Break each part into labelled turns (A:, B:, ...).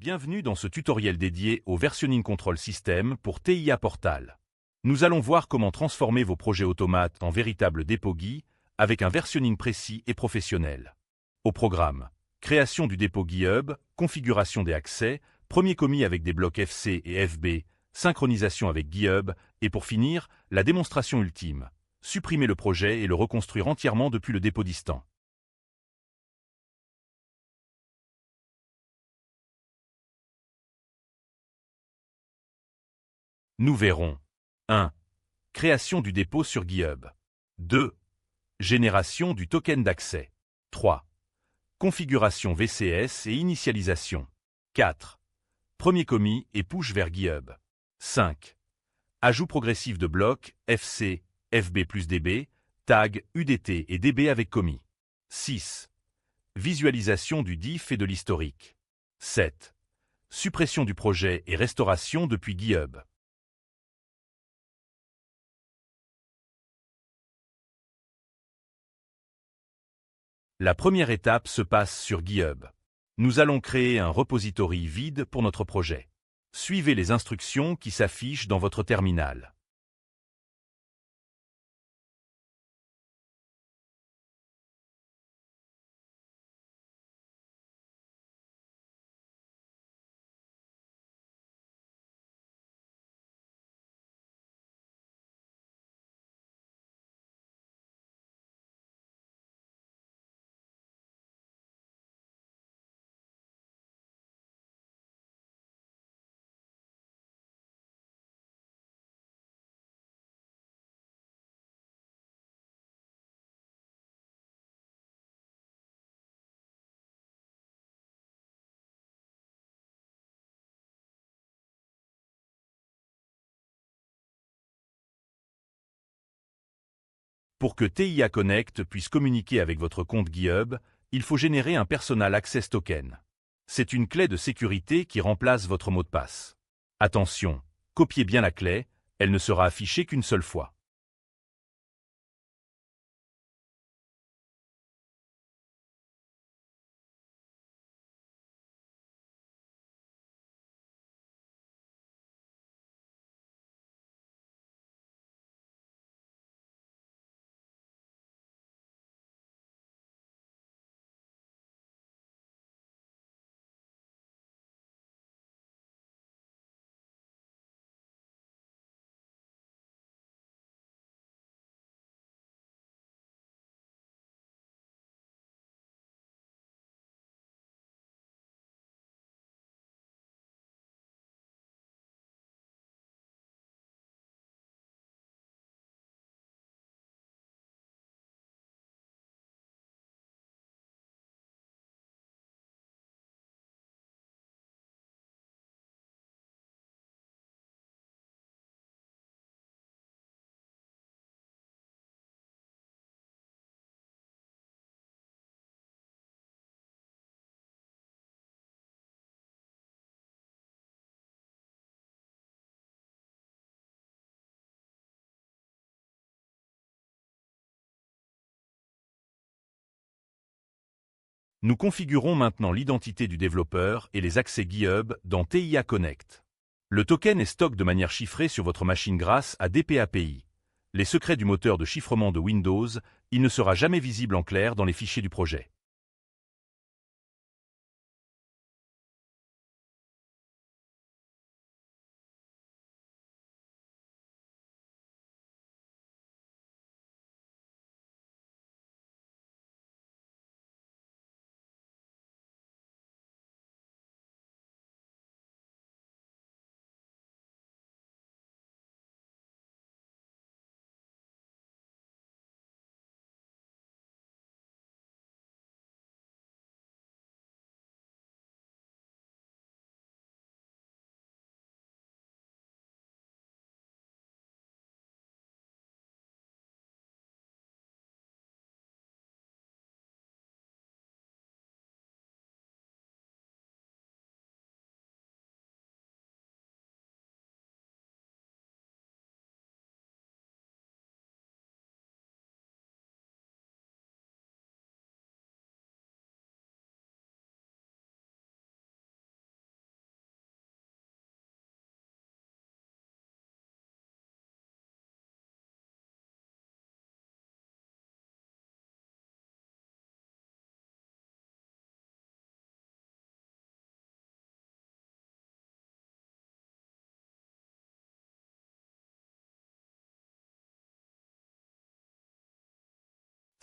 A: Bienvenue dans ce tutoriel dédié au Versioning Control System pour TIA Portal. Nous allons voir comment transformer vos projets automates en véritables dépôts GUI avec un versioning précis et professionnel. Au programme, création du dépôt GitHub, configuration des accès, premier commis avec des blocs FC et FB, synchronisation avec GitHub et pour finir, la démonstration ultime. Supprimer le projet et le reconstruire entièrement depuis le dépôt distant. Nous verrons 1. Création du dépôt sur GitHub. 2. Génération du token d'accès. 3. Configuration VCS et initialisation. 4. Premier commis et push vers GitHub. 5. Ajout progressif de blocs FC, FB plus DB, tag UDT et DB avec commis. 6. Visualisation du diff et de l'historique. 7. Suppression du projet et restauration depuis GitHub. La première étape se passe sur GitHub. Nous allons créer un repository vide pour notre projet. Suivez les instructions qui s'affichent dans votre terminal. Pour que TIA Connect puisse communiquer avec votre compte GitHub, il faut générer un Personal Access Token. C'est une clé de sécurité qui remplace votre mot de passe. Attention, copiez bien la clé, elle ne sera affichée qu'une seule fois. Nous configurons maintenant l'identité du développeur et les accès GitHub dans TIA Connect. Le token est stock de manière chiffrée sur votre machine grâce à DPAPI. Les secrets du moteur de chiffrement de Windows, il ne sera jamais visible en clair dans les fichiers du projet.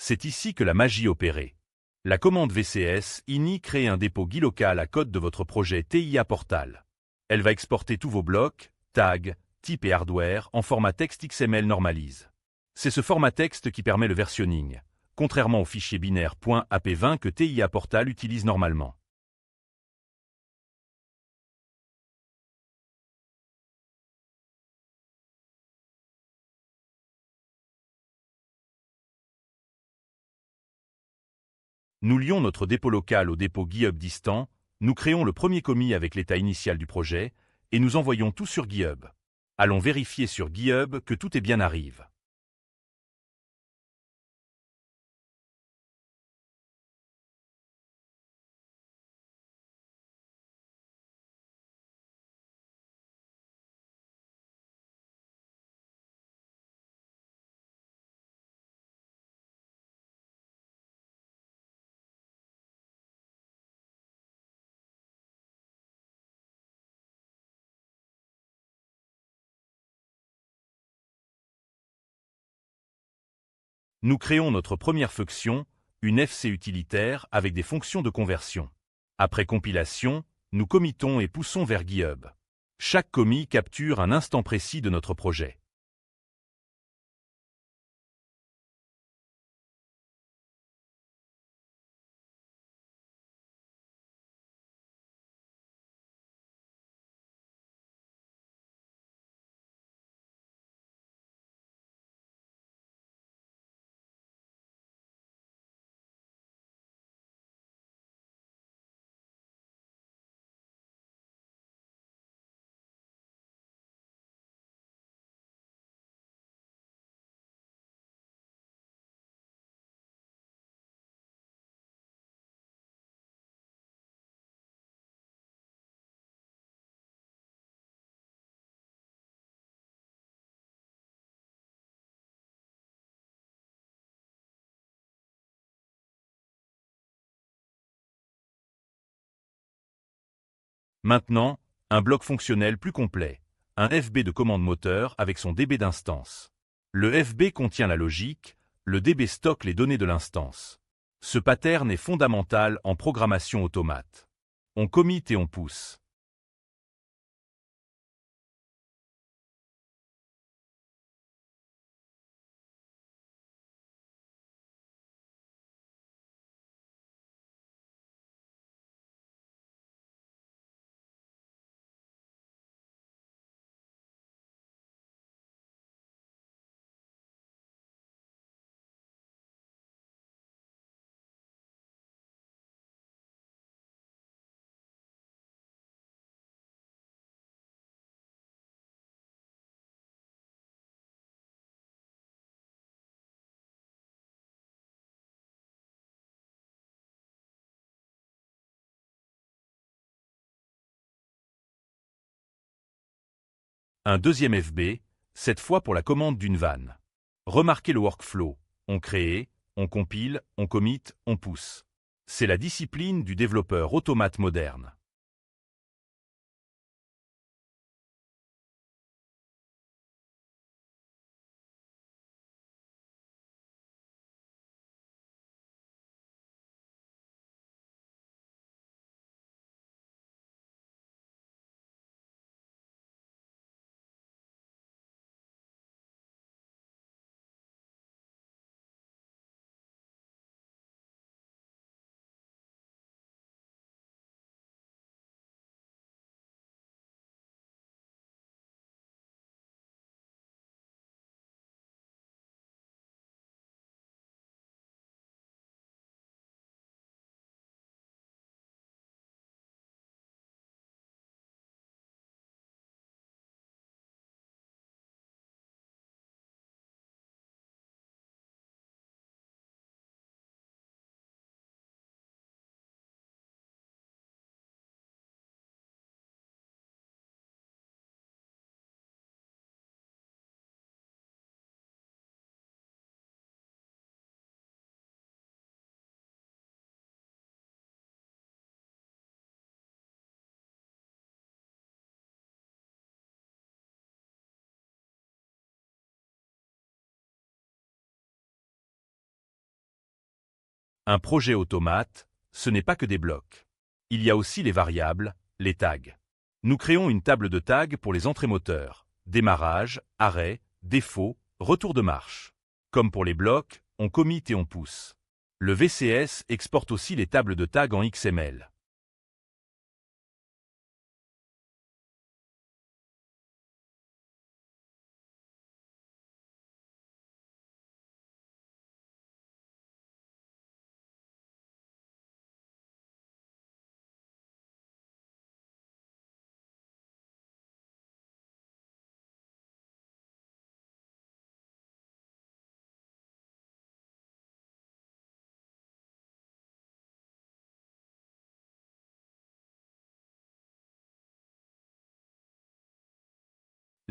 A: C'est ici que la magie opérait. La commande VCS ini crée un dépôt GUI local à code de votre projet TIA Portal. Elle va exporter tous vos blocs, tags, types et hardware en format texte XML normalise. C'est ce format texte qui permet le versionning, contrairement au fichier binaire .ap20 que TIA Portal utilise normalement. Nous lions notre dépôt local au dépôt GitHub distant, nous créons le premier commit avec l'état initial du projet, et nous envoyons tout sur GitHub. Allons vérifier sur GitHub que tout est bien arrive. Nous créons notre première fonction, une FC utilitaire avec des fonctions de conversion. Après compilation, nous committons et poussons vers GitHub. Chaque commit capture un instant précis de notre projet. Maintenant, un bloc fonctionnel plus complet, un FB de commande moteur avec son DB d'instance. Le FB contient la logique, le DB stocke les données de l'instance. Ce pattern est fondamental en programmation automate. On commit et on pousse. Un deuxième FB, cette fois pour la commande d'une vanne. Remarquez le workflow. On crée, on compile, on commit, on pousse. C'est la discipline du développeur automate moderne. Un projet automate, ce n'est pas que des blocs. Il y a aussi les variables, les tags. Nous créons une table de tags pour les entrées moteurs, démarrage, arrêt, défaut, retour de marche. Comme pour les blocs, on commit et on pousse. Le VCS exporte aussi les tables de tags en XML.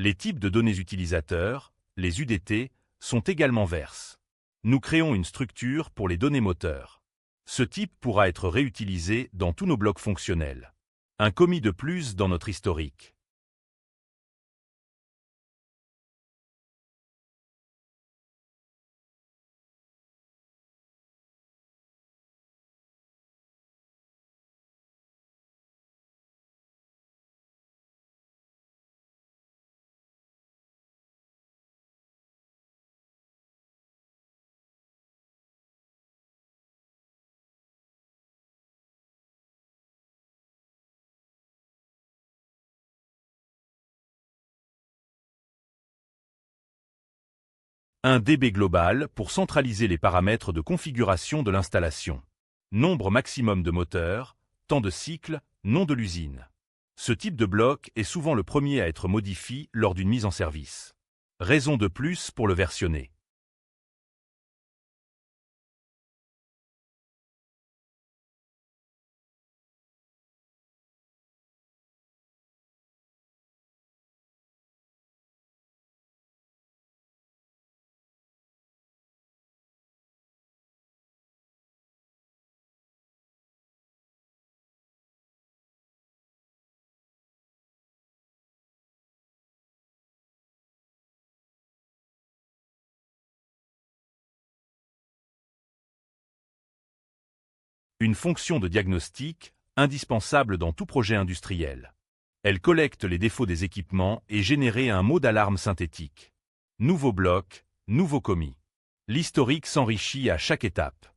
A: Les types de données utilisateurs, les UDT, sont également verses. Nous créons une structure pour les données moteurs. Ce type pourra être réutilisé dans tous nos blocs fonctionnels. Un commis de plus dans notre historique. Un DB global pour centraliser les paramètres de configuration de l'installation. Nombre maximum de moteurs, temps de cycle, nom de l'usine. Ce type de bloc est souvent le premier à être modifié lors d'une mise en service. Raison de plus pour le versionner. Une fonction de diagnostic, indispensable dans tout projet industriel. Elle collecte les défauts des équipements et génère un mot d'alarme synthétique. Nouveau bloc, nouveau commis. L'historique s'enrichit à chaque étape.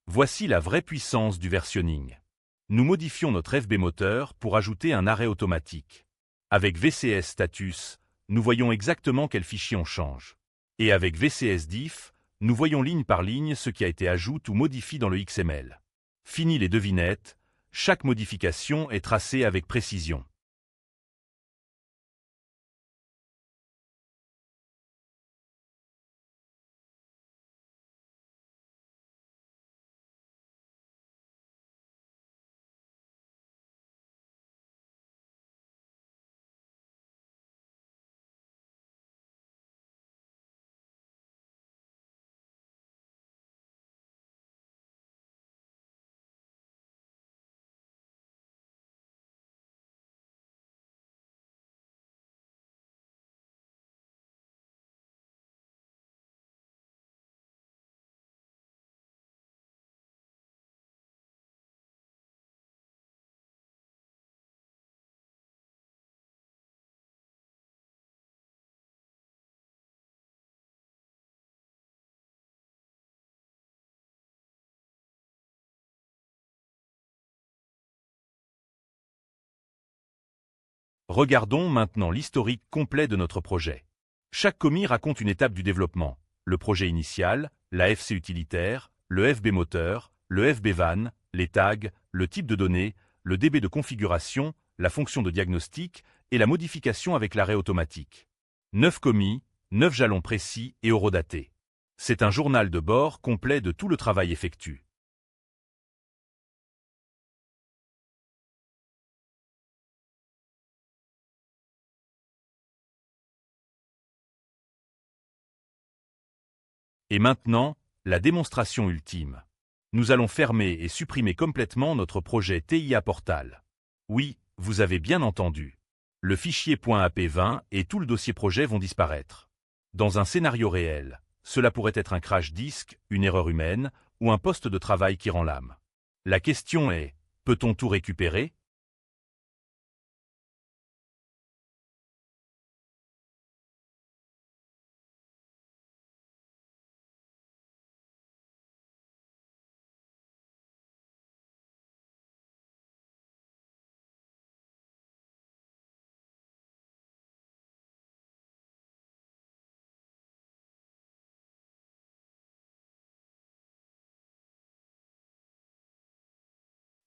A: Voici la vraie puissance du versionning. Nous modifions notre FB moteur pour ajouter un arrêt automatique. Avec VCS status, nous voyons exactement quel fichier on change. Et avec VCS diff, nous voyons ligne par ligne ce qui a été ajouté ou modifié dans le XML. Fini les devinettes, chaque modification est tracée avec précision. Regardons maintenant l'historique complet de notre projet. Chaque commis raconte une étape du développement. Le projet initial, la FC utilitaire, le FB moteur, le FB van, les tags, le type de données, le DB de configuration, la fonction de diagnostic et la modification avec l'arrêt automatique. 9 commis, 9 jalons précis et horodatés. C'est un journal de bord complet de tout le travail effectué. Et maintenant, la démonstration ultime. Nous allons fermer et supprimer complètement notre projet TIA Portal. Oui, vous avez bien entendu. Le fichier .ap20 et tout le dossier projet vont disparaître. Dans un scénario réel, cela pourrait être un crash disk, une erreur humaine ou un poste de travail qui rend l'âme. La question est, peut-on tout récupérer ?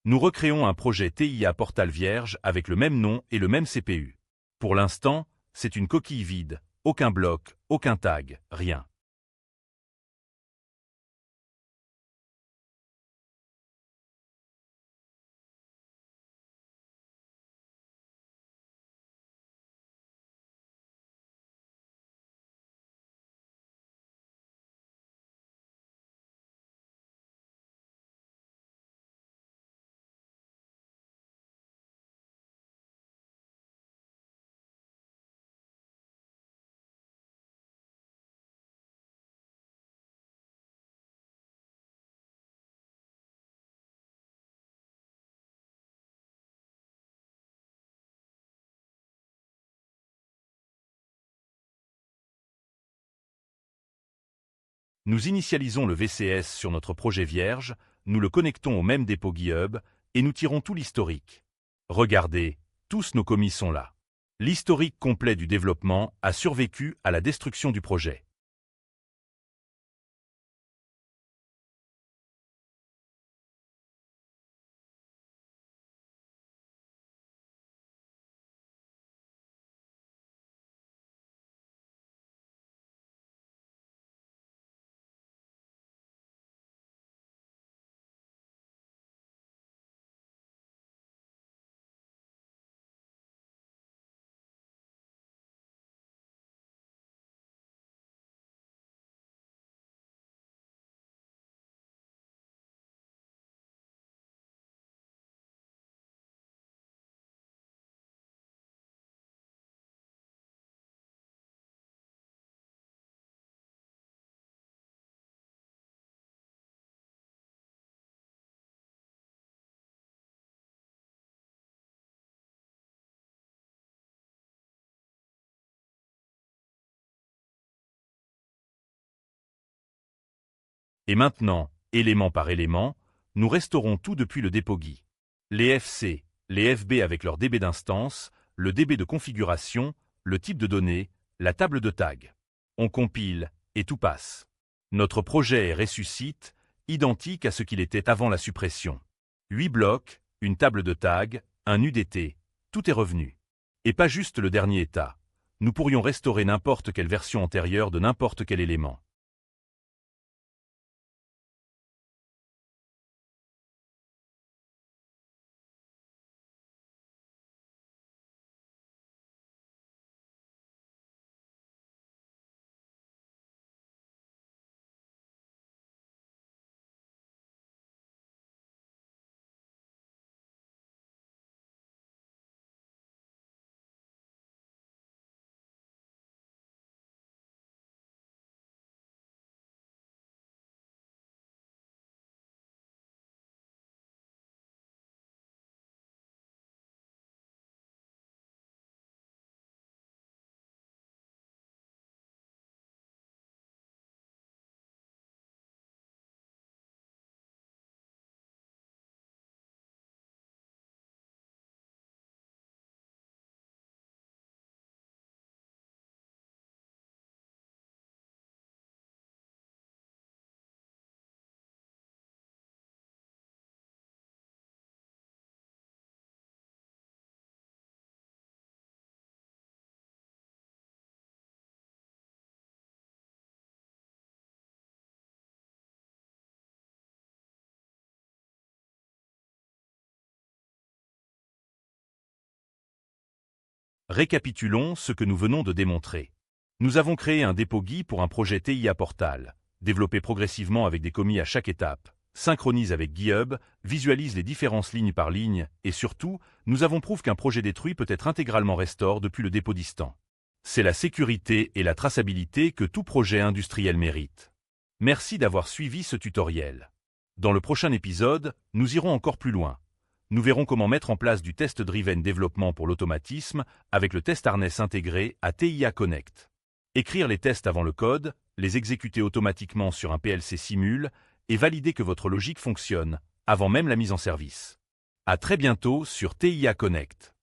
A: Nous recréons un projet TIA Portal vierge avec le même nom et le même CPU. Pour l'instant, c'est une coquille vide, aucun bloc, aucun tag, rien. Nous initialisons le VCS sur notre projet vierge, nous le connectons au même dépôt GitHub et nous tirons tout l'historique. Regardez, tous nos commis sont là. L'historique complet du développement a survécu à la destruction du projet. Et maintenant, élément par élément, nous restaurons tout depuis le dépôt GUI. Les FC, les FB avec leur DB d'instance, le DB de configuration, le type de données, la table de tag. On compile, et tout passe. Notre projet ressuscite, identique à ce qu'il était avant la suppression. 8 blocs, une table de tag, un UDT, tout est revenu. Et pas juste le dernier état. Nous pourrions restaurer n'importe quelle version antérieure de n'importe quel élément. Récapitulons ce que nous venons de démontrer. Nous avons créé un dépôt GUI pour un projet TIA Portal, développé progressivement avec des commis à chaque étape, synchronise avec GitHub, visualise les différences ligne par ligne, et surtout, nous avons prouvé qu'un projet détruit peut être intégralement restore depuis le dépôt distant. C'est la sécurité et la traçabilité que tout projet industriel mérite. Merci d'avoir suivi ce tutoriel. Dans le prochain épisode, nous irons encore plus loin. Nous verrons comment mettre en place du test-driven développement pour l'automatisme avec le test harness intégré à TIA Connect. Écrire les tests avant le code, les exécuter automatiquement sur un PLC simule et valider que votre logique fonctionne avant même la mise en service. À très bientôt sur TIA Connect.